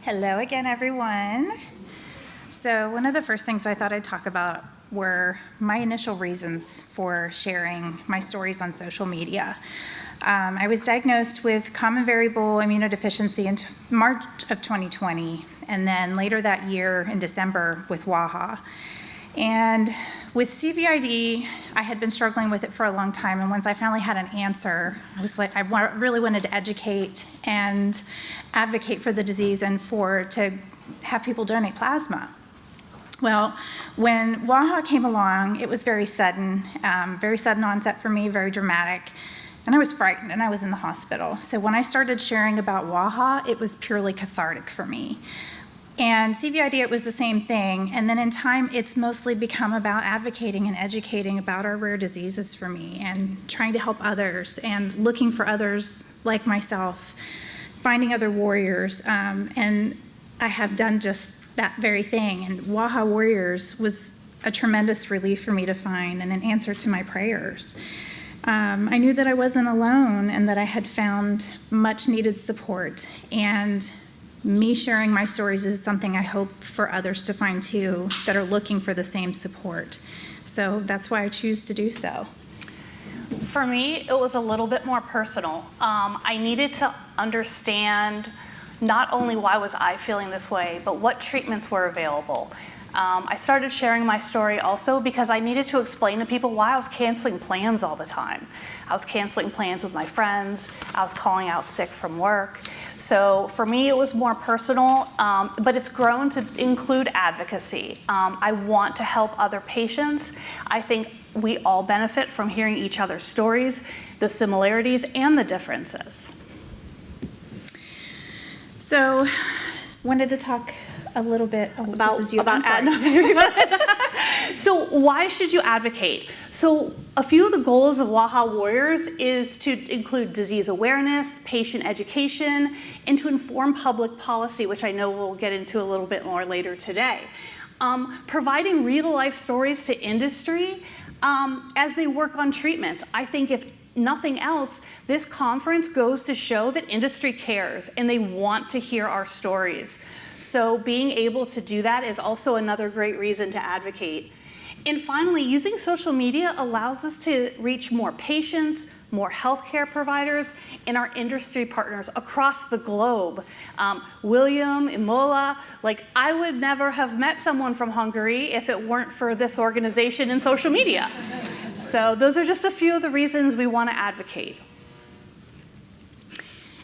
Hello again, everyone. So one of the first things I thought I'd talk about were my initial reasons for sharing my stories on social media. I was diagnosed with common variable immunodeficiency in March of 2020, and then later that year in December with WAHA. And with CVID, I had been struggling with it for a long time, and once I finally had an answer, I was like, really wanted to educate and advocate for the disease and to have people donate plasma. Well, when WAHA came along, it was very sudden onset for me, very dramatic, and I was frightened, and I was in the hospital. So when I started sharing about WAHA, it was purely cathartic for me. And CVID, it was the same thing, and then in time, it's mostly become about advocating and educating about our rare diseases for me, and trying to help others, and looking for others like myself, finding other warriors, and I have done just that very thing, and WAHA Warriors was a tremendous relief for me to find and an answer to my prayers. I knew that I wasn't alone and that I had found much needed support, and me sharing my stories is something I hope for others to find too that are looking for the same support. So that's why I choose to do so. For me, it was a little bit more personal. I needed to understand not only why was I feeling this way, but what treatments were available. I started sharing my story also because I needed to explain to people why I was canceling plans all the time. I was canceling plans with my friends. I was calling out sick from work. So for me, it was more personal, but it's grown to include advocacy. I want to help other patients. I think we all benefit from hearing each other's stories, the similarities and the differences. So wanted to talk a little bit about So why should you advocate? So a few of the goals of WAHA Warriors is to include disease awareness, patient education, and to inform public policy, which I know we'll get into a little bit more later today. Providing real-life stories to industry as they work on treatments. I think if nothing else, this conference goes to show that industry cares and they want to hear our stories. So being able to do that is also another great reason to advocate. And finally, using social media allows us to reach more patients, more healthcare providers, and our industry partners across the globe. William, Imola, I would never have met someone from Hungary if it weren't for this organization and social media. So those are just a few of the reasons we want to advocate.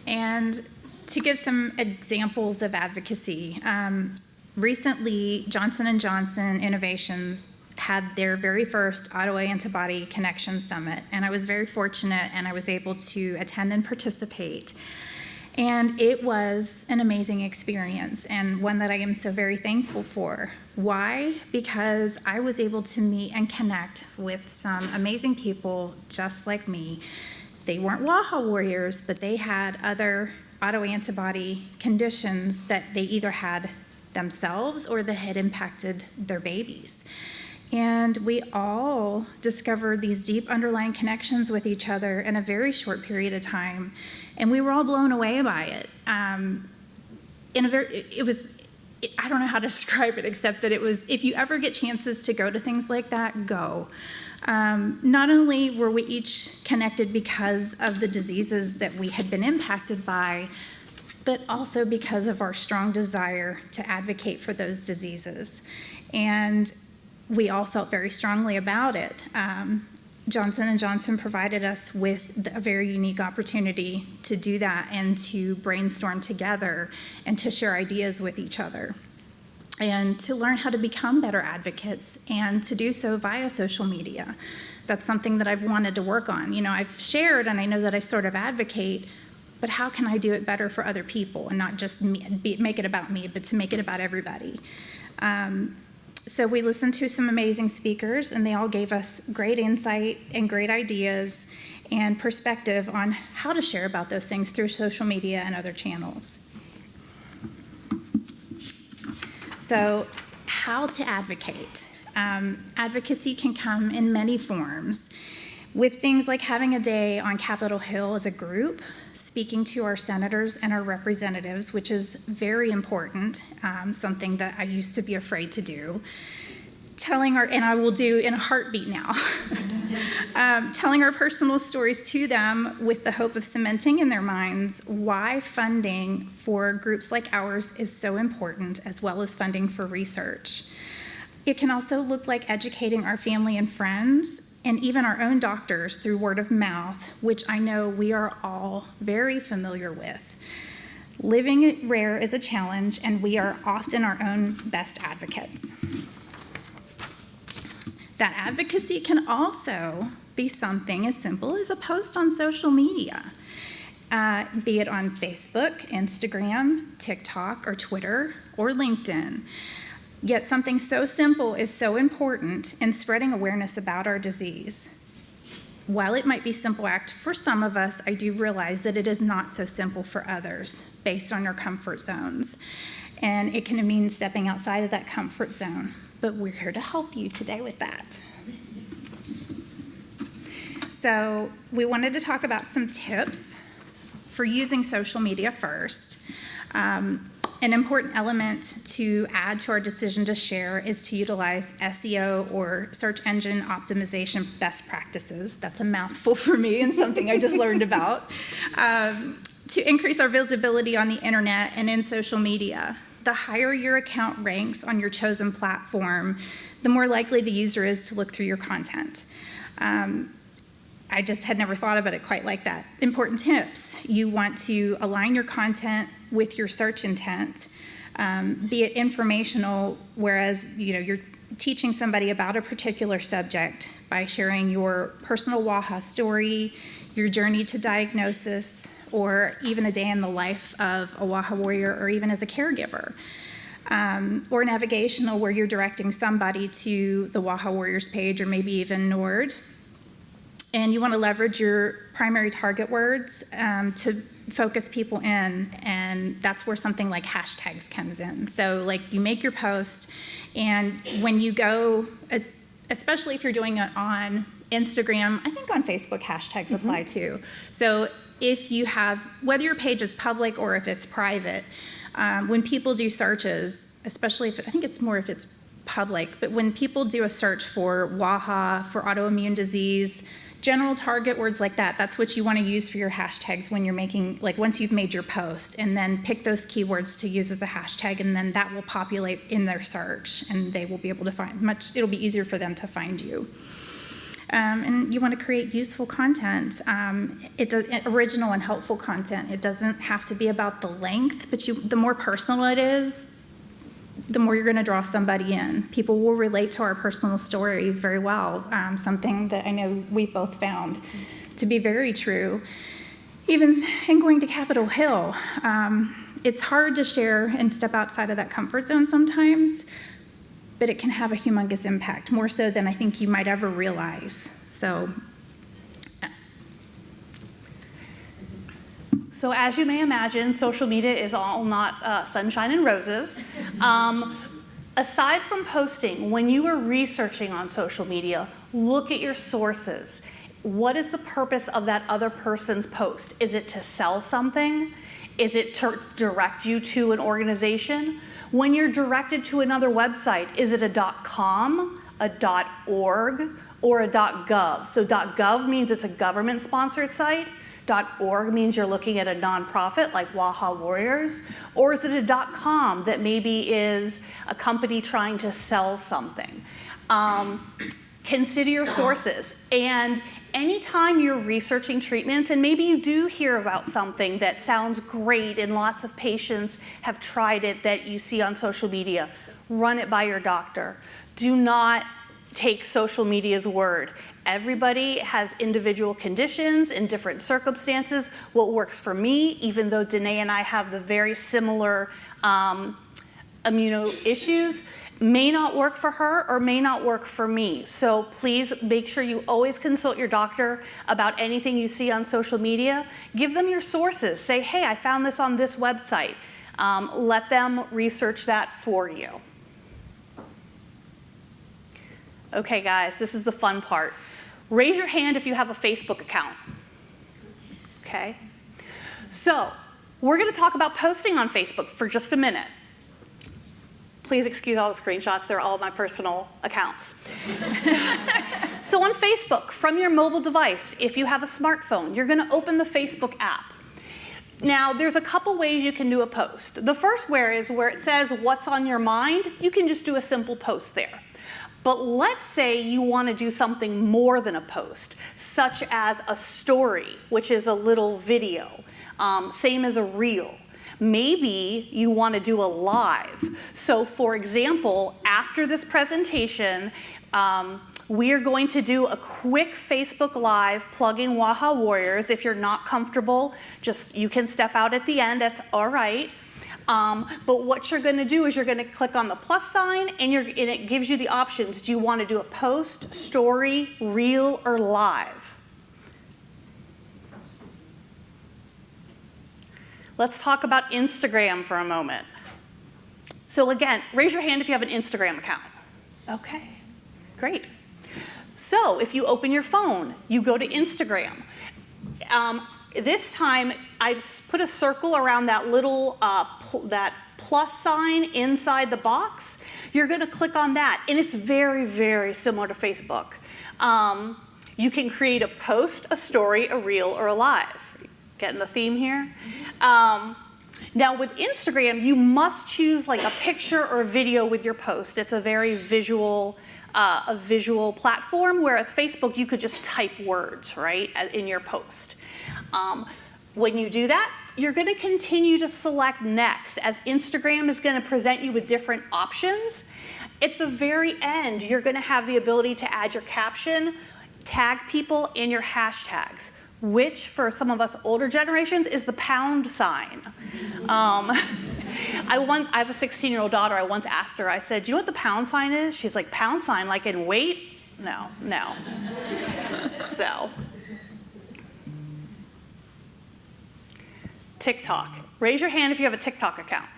And to give some examples of advocacy, recently Johnson & Johnson Innovations had their very first autoantibody connection summit, and I was very fortunate and I was able to attend and participate. And it was an amazing experience and one that I am so very thankful for. Why? Because I was able to meet and connect with some amazing people just like me. They weren't WAHA warriors, but they had other autoantibody conditions that they either had themselves or that had impacted their babies. And we all discovered these deep underlying connections with each other in a very short period of time, and we were all blown away by it. I don't know how to describe it except that it was, if you ever get chances to go to things like that, go. Not only were we each connected because of the diseases that we had been impacted by, but also because of our strong desire to advocate for those diseases. And we all felt very strongly about it. Johnson & Johnson provided us with a very unique opportunity to do that and to brainstorm together and to share ideas with each other and to learn how to become better advocates and to do so via social media. That's something that I've wanted to work on. I've shared and I know that I sort of advocate, but how can I do it better for other people and not just make it about me, but to make it about everybody? So we listened to some amazing speakers, and they all gave us great insight and great ideas and perspective on how to share about those things through social media and other channels. So how to advocate. Advocacy can come in many forms. With things like having a day on Capitol Hill as a group, speaking to our senators and our representatives, which is very important, something that I used to be afraid to do. And I will do in a heartbeat now, telling our personal stories to them with the hope of cementing in their minds why funding for groups like ours is so important, as well as funding for research. It can also look like educating our family and friends, and even our own doctors through word of mouth, which I know we are all very familiar with. Living it rare is a challenge, and we are often our own best advocates. That advocacy can also be something as simple as a post on social media, be it on Facebook, Instagram, TikTok, or Twitter, or LinkedIn. Yet something so simple is so important in spreading awareness about our disease. While it might be a simple act for some of us, I do realize that it is not so simple for others based on our comfort zones. And it can mean stepping outside of that comfort zone. But we're here to help you today with that. So we wanted to talk about some tips for using social media first. An important element to add to our decision to share is to utilize SEO or search engine optimization best practices. That's a mouthful for me and something I just learned about. To increase our visibility on the internet and in social media. The higher your account ranks on your chosen platform, the more likely the user is to look through your content. I just had never thought about it quite like that. Important tips. You want to align your content with your search intent, be it informational, whereas you're teaching somebody about a particular subject by sharing your personal WAHA story, your journey to diagnosis, or even a day in the life of a WAHA warrior, or even as a caregiver. Or navigational, where you're directing somebody to the WAHA Warriors page, or maybe even NORD. And you want to leverage your primary target words to focus people in, and that's where something like hashtags comes in. So like you make your post, and when you go, especially if you're doing it on Instagram, I think on Facebook hashtags apply too. So if you have, whether your page is public or if it's private, when people do searches, especially if, I think it's more if it's public, but when people do a search for WAHA, for autoimmune disease, general target words like that, that's what you want to use for your hashtags when you're making, like once you've made your post, and then pick those keywords to use as a hashtag, and then that will populate in their search, and they will be able to find it'll be easier for them to find you. And you want to create useful content, original and helpful content. It doesn't have to be about the length, but the more personal it is, the more you're going to draw somebody in. People will relate to our personal stories very well, something that I know we've both found to be very true. Even in going to Capitol Hill, it's hard to share and step outside of that comfort zone sometimes, but it can have a humongous impact, more so than I think you might ever realize. So as you may imagine, social media is all not sunshine and roses. Aside from posting, when you are researching on social media, look at your sources. What is the purpose of that other person's post? Is it to sell something? Is it to direct you to an organization? When you're directed to another website, is it a .com, a .org, or a .gov? So .gov means it's a government-sponsored site. .org means you're looking at a nonprofit like WAHA Warriors, or is it a .com that maybe is a company trying to sell something? Consider your sources. And anytime you're researching treatments, and maybe you do hear about something that sounds great and lots of patients have tried it that you see on social media, run it by your doctor. Do not take social media's word. Everybody has individual conditions in different circumstances. What works for me, even though Danae and I have the very similar immuno issues, may not work for her or may not work for me. So please make sure you always consult your doctor about anything you see on social media. Give them your sources. Say, hey, I found this on this website. Let them research that for you. Okay, guys, this is the fun part. Raise your hand if you have a Facebook account. Okay? So, we're going to talk about posting on Facebook for just a minute. Please excuse all the screenshots. They're all my personal accounts. So on Facebook, from your mobile device, if you have a smartphone, you're going to open the Facebook app. Now, there's a couple ways you can do a post. The first way is where it says what's on your mind. You can just do a simple post there. But let's say you want to do something more than a post, such as a story, which is a little video, same as a reel. Maybe you want to do a live. So for example, after this presentation, we are going to do a quick Facebook Live plugging Waha Warriors. If you're not comfortable, you can step out at the end, that's all right. But what you're going to do is you're going to click on the plus sign and it gives you the options. Do you want to do a post, story, reel, or live? Let's talk about Instagram for a moment. So again, raise your hand if you have an Instagram account. Okay, great. So if you open your phone, you go to Instagram. This time, I put a circle around that little that plus sign inside the box. You're going to click on that, and it's very, very similar to Facebook. You can create a post, a story, a reel, or a live. Getting the theme here? Now with Instagram, you must choose like a picture or a video with your post. It's a very visual platform, whereas Facebook, you could just type words, right, in your post. When you do that, you're going to continue to select next, as Instagram is going to present you with different options. At the very end, you're going to have the ability to add your caption, tag people, and your hashtags, which for some of us older generations is the pound sign. I have a 16-year-old daughter. I once asked her, I said, do you know what the pound sign is? She's like, pound sign, like in wait? No. So, TikTok. Raise your hand if you have a TikTok account.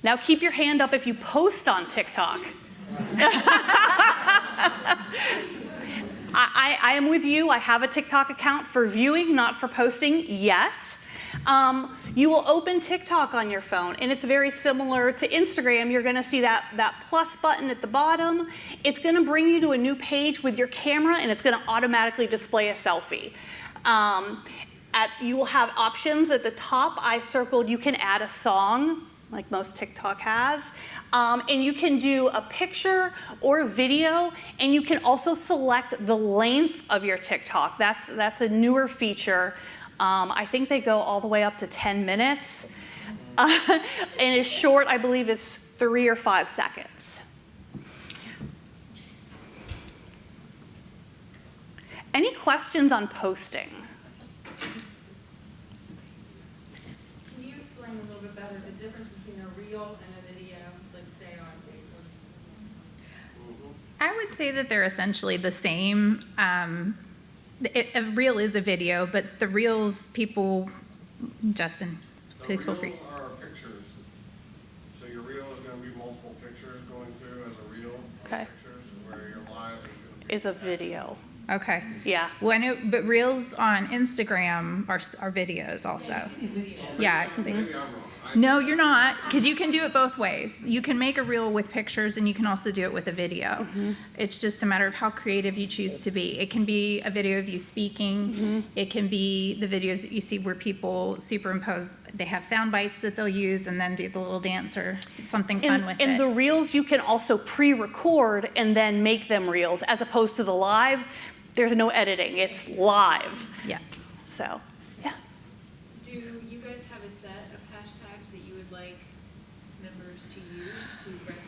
Now keep your hand up if you post on TikTok. I am with you. I have a TikTok account for viewing, not for posting yet. You will open TikTok on your phone, and it's very similar to Instagram. You're going to see that plus button at the bottom. It's going to bring you to a new page with your camera, and it's going to automatically display a selfie. You will have options at the top. I circled you can add a song, like most TikTok has. And you can do a picture or a video, and you can also select the length of your TikTok. That's a newer feature. I think they go all the way up to 10 minutes. And as short, I believe, is 3 or 5 seconds. Any questions on posting? I would say that they're essentially the same. A reel is a video, but the reels people, Justin, please feel free. Reels are pictures. So your reel is going to be multiple pictures going through as a reel. Okay. Pictures, where your live is going to be Is a video. Okay. Yeah. Well, I know, but reels on Instagram are videos also. Yeah. Maybe I'm wrong. No, you're not, because you can do it both ways. You can make a reel with pictures, and you can also do it with a video. Mm-hmm. It's just a matter of how creative you choose to be. It can be a video of you speaking. Mm-hmm. It can be the videos that you see where people superimpose. They have sound bites that they'll use and then do the little dance or something fun with it. And the reels, you can also pre-record and then make them reels, as opposed to the live. There's no editing. It's live. Yeah. So, yeah. Do you guys have a set of hashtags that you would like members to use to recognize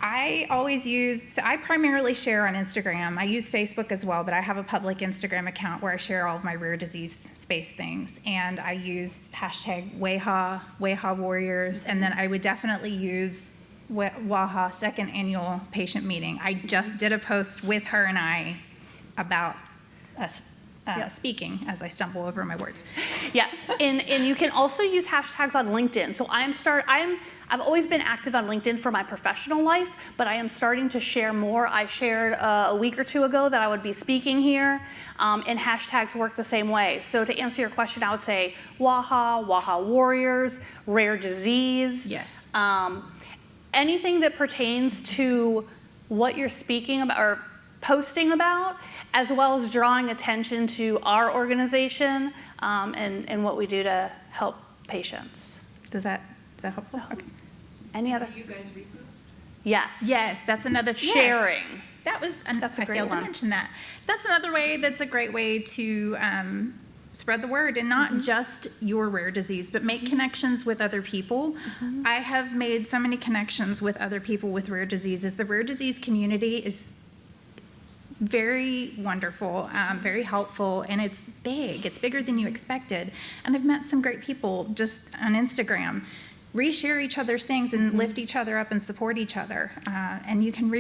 Waha Warriors? I primarily share on Instagram. I use Facebook as well, but I have a public Instagram account where I share all of my rare disease space things. And I use hashtag Waha Warriors, and then I would definitely use Waha second annual patient meeting. I just did a post with her and I about speaking as I stumble over my words. Yes, and you can also use hashtags on LinkedIn. So I've always been active on LinkedIn for my professional life, but I am starting to share more. I shared a week or two ago that I would be speaking here, and hashtags work the same way. So to answer your question, I would say WAHA Warriors, rare disease. Yes. Anything that pertains to what you're speaking about or posting about, as well as drawing attention to our organization and what we do to help patients. Is that helpful? Okay. Any other? Do you guys repost? Yes. Yes, that's another Sharing. That was, That's a I great failed to one. mention that. That's another way, that's a great way to spread the word, and not just your rare disease, but make connections with other people. I have made so many connections with other people with rare diseases. The rare disease community is very wonderful, very helpful, and it's big. It's bigger than you expected. And I've met some great people just on Instagram. Reshare each other's things and lift each other up and support each other. And you can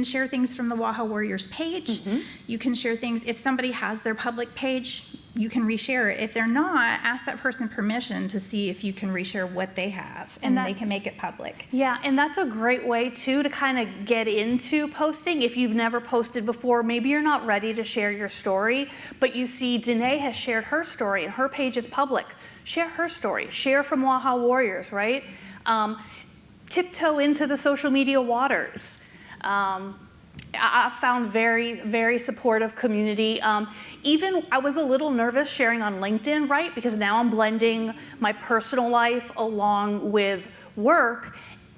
share things from the WAHA Warriors page. You can share things, if somebody has their public page, you can reshare it. If they're not, ask that person permission to see if you can reshare what they have, and they can make it public. Yeah, and that's a great way too to kind of get into posting. If you've never posted before, maybe you're not ready to share your story, but you see Danae has shared her story and her page is public. Share her story. Share from WAHA Warriors, right? Tiptoe into the social media waters. I found very, very supportive community. Even I was a little nervous sharing on LinkedIn, right? Because now I'm blending my personal life along with work.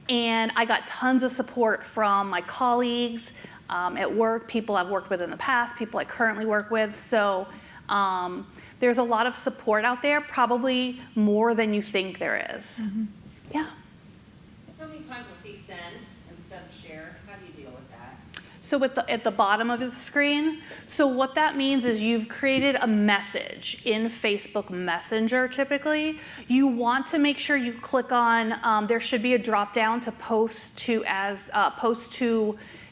And I got tons of support from my colleagues at work, people I've worked with in the past, people I currently work with. So there's a lot of support out there, probably more than you think there is. Yeah. So many times we'll see send instead of share. How do you deal with that? So at the bottom of the screen, so what that means is you've created a message in Facebook Messenger typically. You want to make sure you click on, there should be a drop down to post to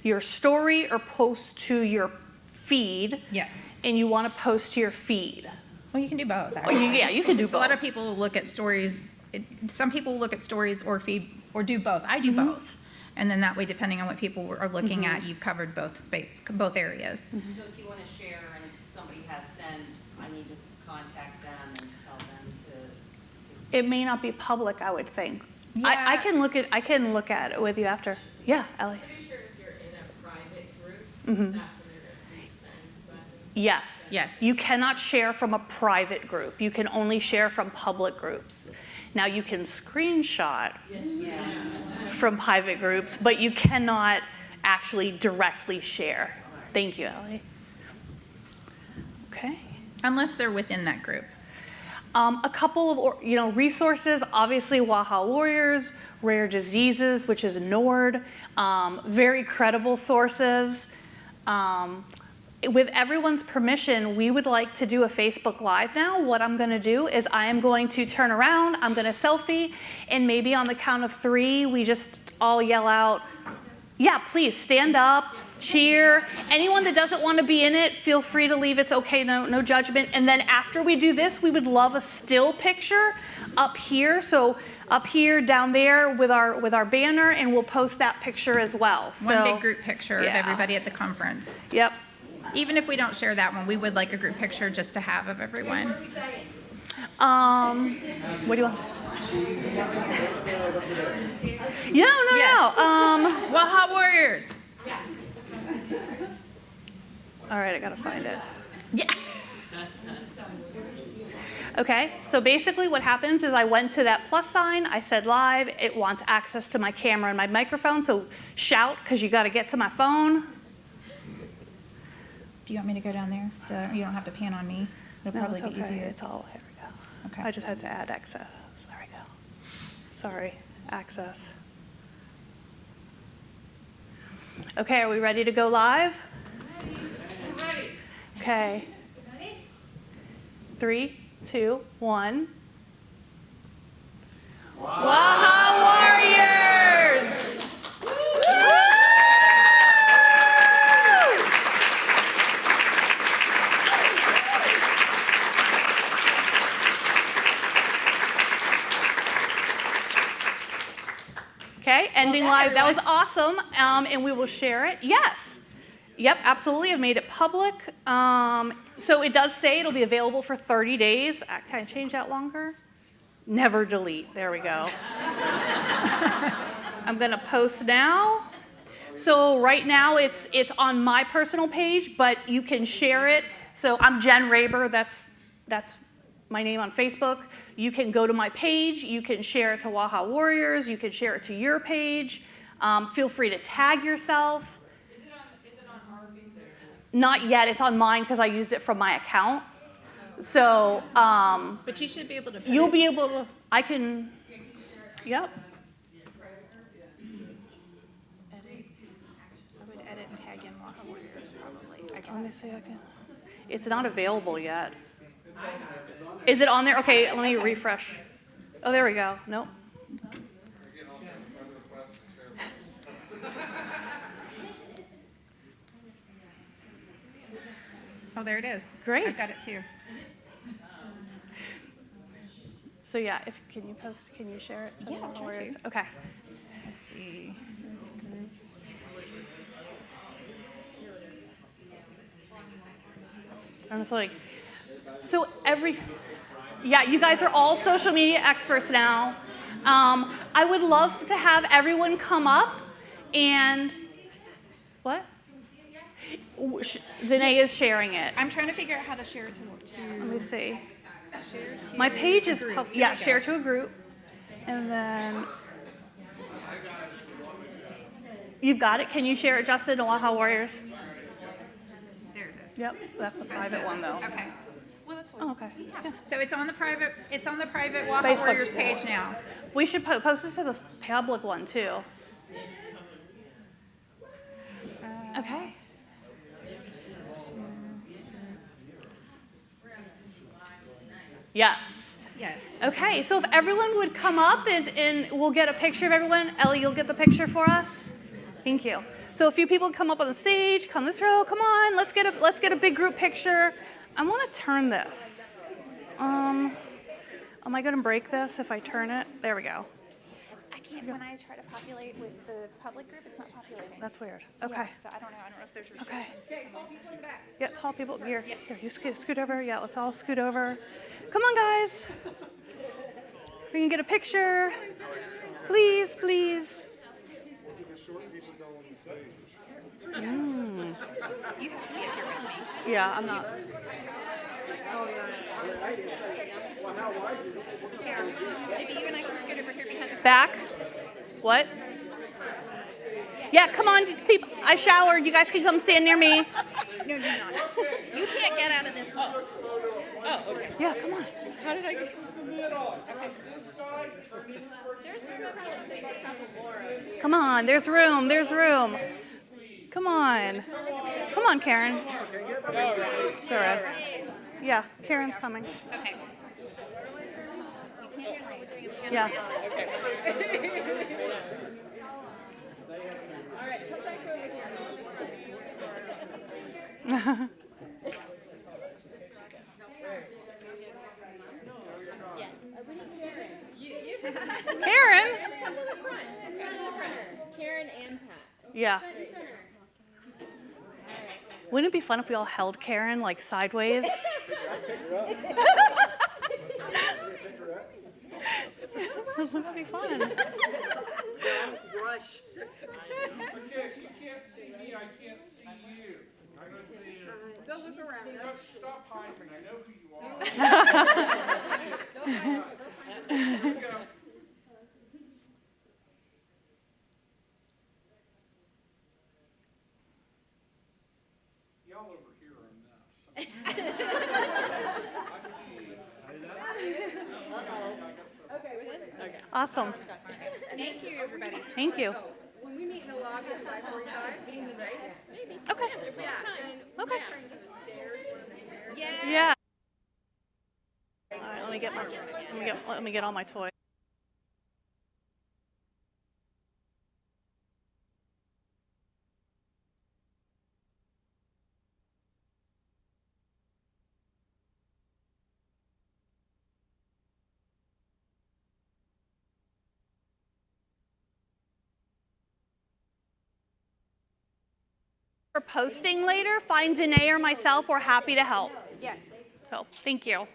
your story or post to your feed. Yes. And you want to post to your feed. Well, you can do both. Yeah, you can do both. A lot of people look at stories, some people look at stories or feed, or do both. I do both. And then that way, depending on what people are looking at, you've covered both areas. So if you want to share and somebody has send, I need to contact them and tell them to. It may not be public, I would think. Yeah. I can look at it with you after. Yeah, Ellie. Pretty sure if you're in a private group, that's when you're gonna see send button. Yes. Yes. You cannot share from a private group. You can only share from public groups. Now you can screenshot from private groups, but you cannot actually directly share. Thank you, Ellie. Okay. Unless they're within that group. A couple of resources, obviously WAHA Warriors, Rare Diseases, which is NORD, very credible sources. With everyone's permission, we would like to do a Facebook Live now. What I'm going to do is I am going to turn around, I'm going to selfie, and maybe on the count of 3, we just all yell out, yeah, please stand up, cheer. Anyone that doesn't want to be in it, feel free to leave. It's okay, no judgment. And then after we do this, we would love a still picture up here. So up here, down there with our banner, and we'll post that picture as well. One big group picture yeah. of everybody at the conference. Yep. Even if we don't share that one, we would like a group picture just to have of everyone. What are we saying? What do you want to say? No. WAHA Warriors. All right, I gotta find it. Yeah. Okay, so basically what happens is I went to that plus sign, I said live, it wants access to my camera and my microphone, so shout, because you gotta get to my phone. Do you want me to go down there so you don't have to pan on me? It'll No, probably it's be okay, easier. it's all, here we go. Okay. I just had to add access, there we go. Sorry, access. Okay, are we ready to go live? Ready? Okay, Ready? 3, 2, 1. WAHA Warriors! Okay, ending done, live. That was everyone. awesome, and we will share it. Yes. Yep, absolutely. I've made it public. So it does say it'll be available for 30 days. Can I change that longer? Never delete. There we go. I'm going to post now. So right now it's on my personal page, but you can share it. So I'm Jen Raber. That's my name on Facebook. You can go to my page. You can share it to Waha Warriors. You can share it to your page. Feel free to tag yourself. Is it on our page there? Not yet. It's on mine because I used it from my account. So But you should be able to put you'll it- be able to. I can. Yep. I would edit and tag in Waha Warriors probably. Let me see. I can. It's not available yet. Is it on there? Okay. Let me refresh. Oh, there we go. Nope. Again, I'll get a friend request to share this. Oh, there it is. Great. I've got it too. So yeah, can you post? Can you share it? Yeah, I'll try Warriors? to. Okay. Let's see. And it's like, so yeah, you guys are all social media experts now. I would love to have everyone come up and, what? Danae is sharing it. I'm trying to figure out how to share it to Let me see. share to My page is, group. yeah, There we share go. to a group. And then, you've got it. Can you share it, Justin, to Waha Warriors? There it is. Yep, that's the private one though. Okay. Well, that's Oh, okay. Yeah. So it's on the private Waha Facebook. Warriors page now. We should post it to the public one too. Okay. Yes. Yes. Okay, so if everyone would come up and we'll get a picture of everyone. Ellie, you'll get the picture for us? Thank you. So a few people come up on the stage, come this row, come on, let's get a big group picture. I want to turn this. Am I going to break this if I turn it? There we go. I can't, when I try to populate with the public group, it's not populating. That's weird. Okay. Yeah, so I don't know if there's Okay. restrictions. Yeah, tall people. Here, you scoot over. Yeah, let's all scoot over. Come on, guys. We can get a picture. Please, please. You have to be up here with me. Yeah, I'm not. Maybe you and I can scoot over here behind the. Back. What? Yeah, come on, people. I showered. You guys can come stand near me. No, you're not. You can't get out of this. Yeah, come on. How did I get? This is the middle. This side, turn in towards the center. Come on. There's room. There's room. Come on. Come on, Karen. Go ahead. Yeah, Karen's coming. Okay. Yeah. Karen? Karen and Pat. Yeah. Wouldn't it be fun if we all held Karen like sideways? Wouldn't that be fun? Rush. Okay, if you can't see me, I can't see you. I don't see Go look around us. Stop hiding. I know who you are. Here we go. Y'all over here are a mess. I see. Okay, wait. Okay. Awesome. Thank you, everybody. Thank you. When we meet in the lobby at 5:45, right? Maybe. Okay. Yeah. And Okay. trying to do the stairs, one of the stairs. Yeah. All right, let me get all my toys. For posting later, find Danae or myself. We're happy to help. Yes. So, thank you.